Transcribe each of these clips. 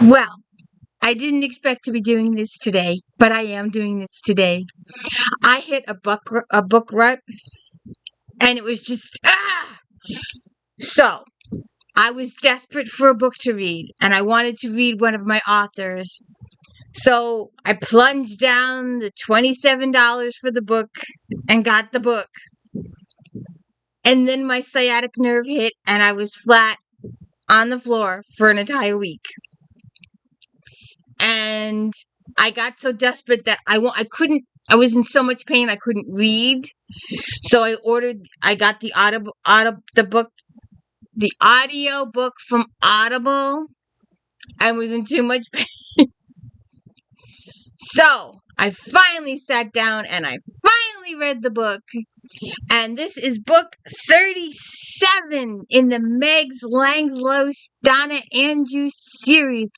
Well, I didn't expect to be doing this today, but I am doing this today. I hit a book rut, and it was just So I was desperate for a book to read, and I wanted to read one of my authors. So I plunged down the $27 for the book and got the book. And then my sciatic nerve hit, and I was flat on the floor for an entire week. And I got so desperate that I was in so much pain I couldn't read. So I got the audio book from Audible. I was in too much pain. So I finally sat down and I finally read the book. And this is book 37 in the Megs Langlos Donna Andrews series.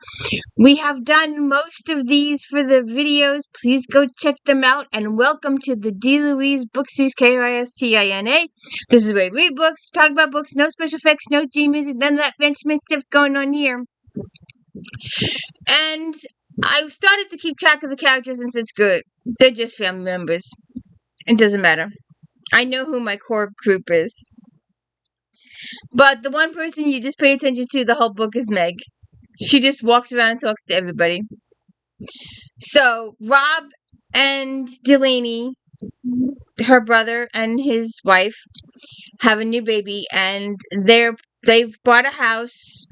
We have done most of these for the videos. Please go check them out. And welcome to the D. Louise Book Series, Kristina. This is where we read books, talk about books, no special effects, no G music, none of that fancy stuff going on here. And I started to keep track of the characters and said, screw it. They're just family members. It doesn't matter. I know who my core group is. But the one person you just pay attention to the whole book is Meg. She just walks around and talks to everybody. So, Rob and Delaney, her brother and his wife, have a new baby, and they've bought a house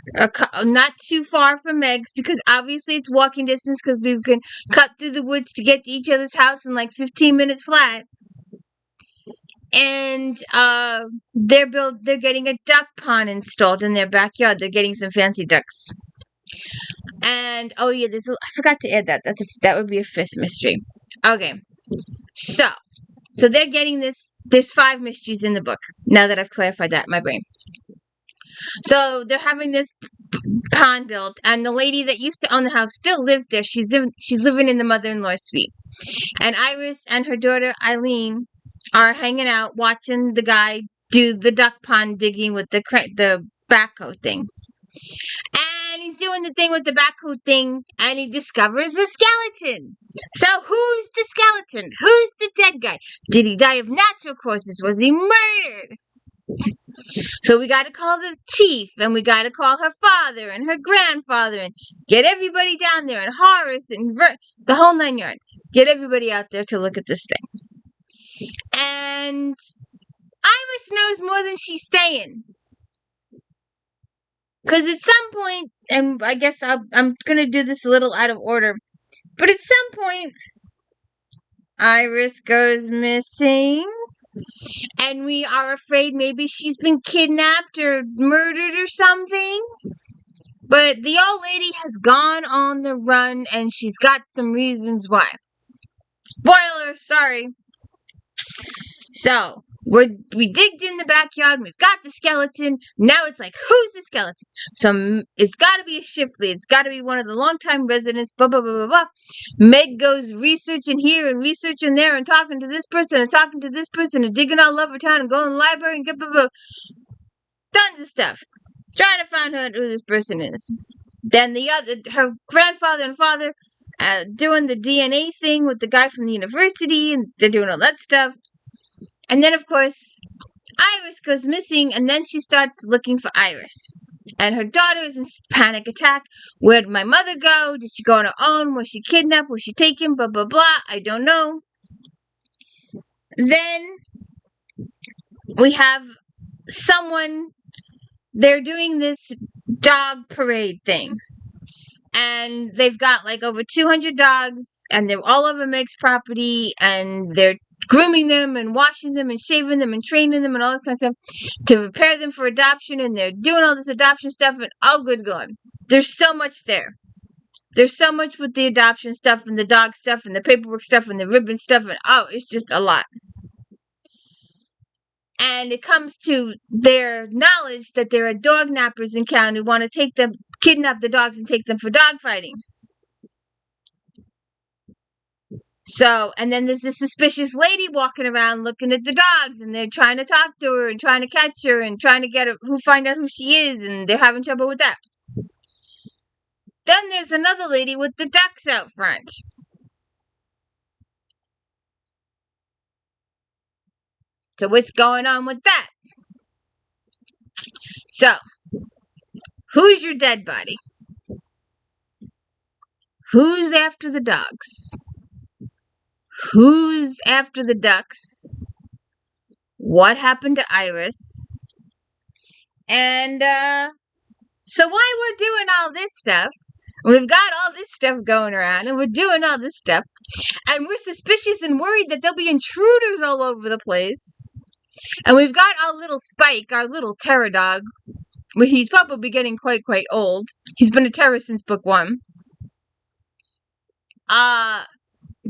not too far from Meg's, because obviously it's walking distance, because we can cut through the woods to get to each other's house in like 15 minutes flat. And they're getting a duck pond installed in their backyard. They're getting some fancy ducks. And oh yeah, I forgot to add that. That would be a fifth mystery. Okay, so they're getting this. There's 5 mysteries in the book. Now that I've clarified that in my brain. So they're having this pond built, and the lady that used to own the house still lives there. She's living in the mother-in-law suite. And Iris and her daughter Eileen are hanging out watching the guy do the duck pond digging with the backhoe thing. And he's doing the thing with the backhoe thing, and he discovers a skeleton. So who's the skeleton? Who's the dead guy? Did he die of natural causes? Was he murdered? So we got to call the chief, and we got to call her father and her grandfather, and get everybody down there, and Horace, and the whole 9 yards. Get everybody out there to look at this thing. And Iris knows more than she's saying. Because at some point, and I guess I'm going to do this a little out of order, but at some point, Iris goes missing. And we are afraid maybe she's been kidnapped or murdered or something. But the old lady has gone on the run, and she's got some reasons why. Spoiler, sorry. So, we digged in the backyard, and we've got the skeleton. Now it's like, who's the skeleton? So, it's got to be a Shipley. It's got to be one of the longtime residents, blah, blah, blah, blah, blah. Meg goes researching here and researching there, and talking to this person and talking to this person, and digging all over town, and going to the library, and blah, blah, blah. Tons of stuff. Trying to find out who this person is. Then her grandfather and father doing the DNA thing with the guy from the university, and they're doing all that stuff. And then, of course, Iris goes missing, and then she starts looking for Iris. And her daughter is in panic attack. Where'd my mother go? Did she go on her own? Was she kidnapped? Was she taken? Blah, blah, blah. I don't know. Then we have someone, they're doing this dog parade thing. And they've got like over 200 dogs, and they're all over Meg's property, and they're grooming them and washing them and shaving them and training them and all that kind of stuff to prepare them for adoption, and they're doing all this adoption stuff, and oh good God. There's so much there. There's so much with the adoption stuff and the dog stuff and the paperwork stuff and the ribbon stuff, and oh, it's just a lot. And it comes to their knowledge that there are dog nappers in town who want to kidnap the dogs and take them for dog fighting. So, and then there's this suspicious lady walking around looking at the dogs, and they're trying to talk to her and trying to catch her and trying to find out who she is, and they're having trouble with that. Then there's another lady with the ducks out front. So what's going on with that? So, who's your dead body? Who's after the dogs? Who's after the ducks? What happened to Iris? And so while we're doing all this stuff, we've got all this stuff going around, and we're doing all this stuff, and we're suspicious and worried that there'll be intruders all over the place. And we've got our little Spike, our little terror dog. He's probably getting quite old. He's been a terror since book 1.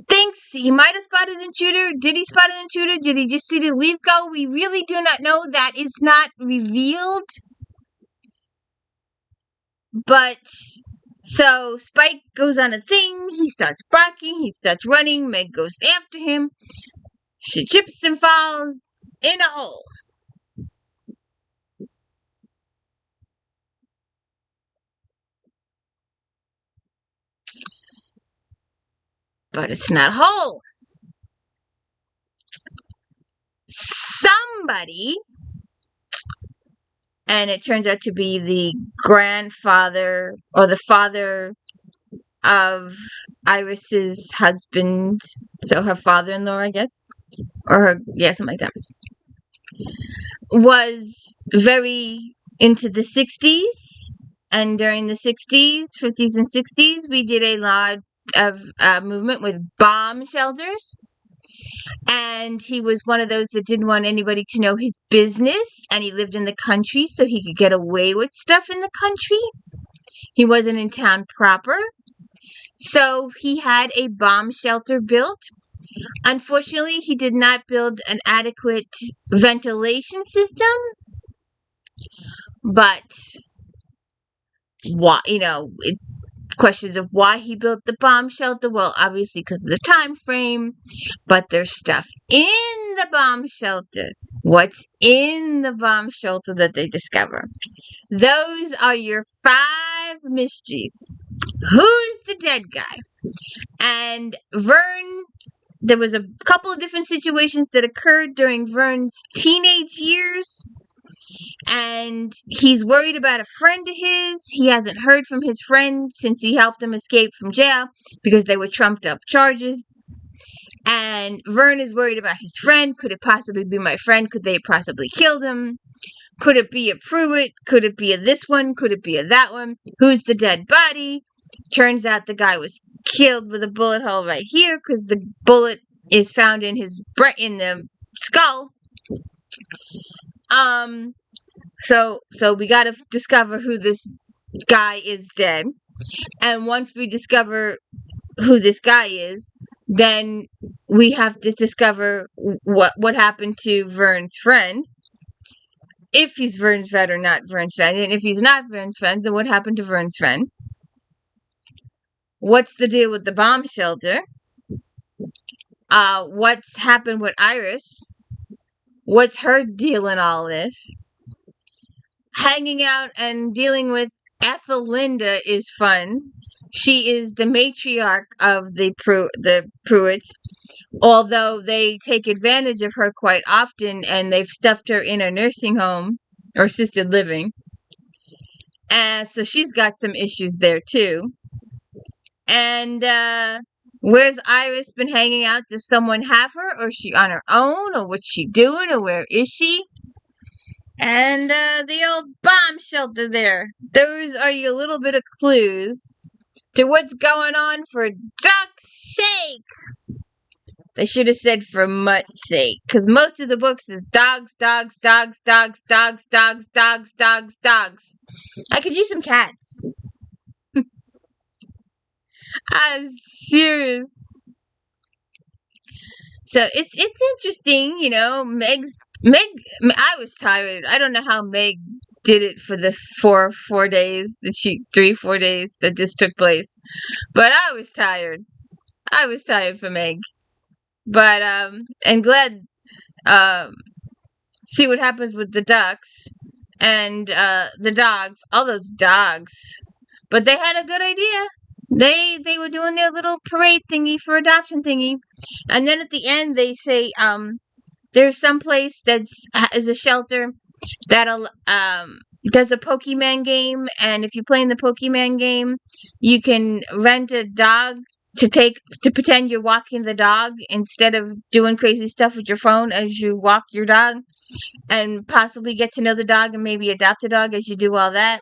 Thinks he might have spotted an intruder. Did he spot an intruder? Did he just see the leaf go? We really do not know. That is not revealed. But, so Spike goes on a thing. He starts barking. He starts running. Meg goes after him. She trips and falls in a hole. But it's not a hole. Somebody, and it turns out to be the grandfather or the father of Iris's husband, so her father-in-law, I guess, or her, yeah, something like that, was very into the 60s, and during the 60s, 50s, and 60s, we did a lot of movement with bomb shelters. And he was one of those that didn't want anybody to know his business, and he lived in the country so he could get away with stuff in the country. He wasn't in town proper. So he had a bomb shelter built. Unfortunately, he did not build an adequate ventilation system. But, why, questions of why he built the bomb shelter. Well, obviously because of the time frame, but there's stuff in the bomb shelter. What's in the bomb shelter that they discover? Those are your 5 mysteries. Who's the dead guy? And Vern, there was a couple of different situations that occurred during Vern's teenage years. And he's worried about a friend of his. He hasn't heard from his friend since he helped him escape from jail because they were trumped up charges. And Vern is worried about his friend. Could it possibly be my friend? Could they possibly kill him? Could it be a Pruitt? Could it be a this one? Could it be a that one? Who's the dead body? Turns out the guy was killed with a bullet hole right here because the bullet is found in in the skull. So we gotta discover who this guy is dead. And once we discover who this guy is, then we have to discover what happened to Vern's friend. If he's Vern's friend or not Vern's friend. And if he's not Vern's friend, then what happened to Vern's friend? What's the deal with the bomb shelter? What's happened with Iris? What's her deal in all this? Hanging out and dealing with Ethelinda is fun. She is the matriarch of the Pruitts, although they take advantage of her quite often, and they've stuffed her in a nursing home or assisted living. And so she's got some issues there too. And where's Iris been hanging out? Does someone have her, or is she on her own, or what's she doing, or where is she? And the old bomb shelter there. Those are your little bit of clues to what's going on for duck's sake. They should have said for mutt's sake, because most of the books is dogs, dogs, dogs, dogs, dogs, dogs, dogs, dogs, dogs. I could use some cats. I'm serious. So it's interesting, Meg. I was tired. I don't know how Meg did it for the 4 days that 3-4 days that this took place, but I was tired. I was tired for Meg, but and glad see what happens with the ducks and the dogs. All those dogs. But they had a good idea. They were doing their little parade thingy for adoption thingy, and then at the end they say there's some place is a shelter that'll does a Pokemon game, and if you play in the Pokemon game, you can rent a dog to pretend you're walking the dog instead of doing crazy stuff with your phone as you walk your dog, and possibly get to know the dog and maybe adopt a dog as you do all that.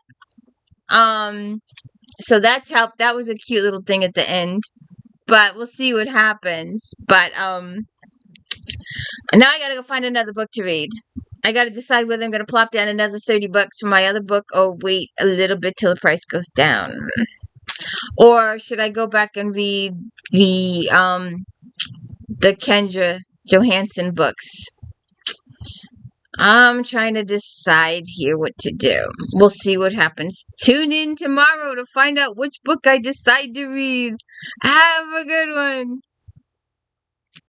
So that was a cute little thing at the end. But we'll see what happens. But now I gotta go find another book to read. I gotta decide whether I'm gonna plop down another $30 for my other book or wait a little bit till the price goes down. Or should I go back and read the Kendra Johansson books? I'm trying to decide here what to do. We'll see what happens. Tune in tomorrow to find out which book I decide to read. Have a good one.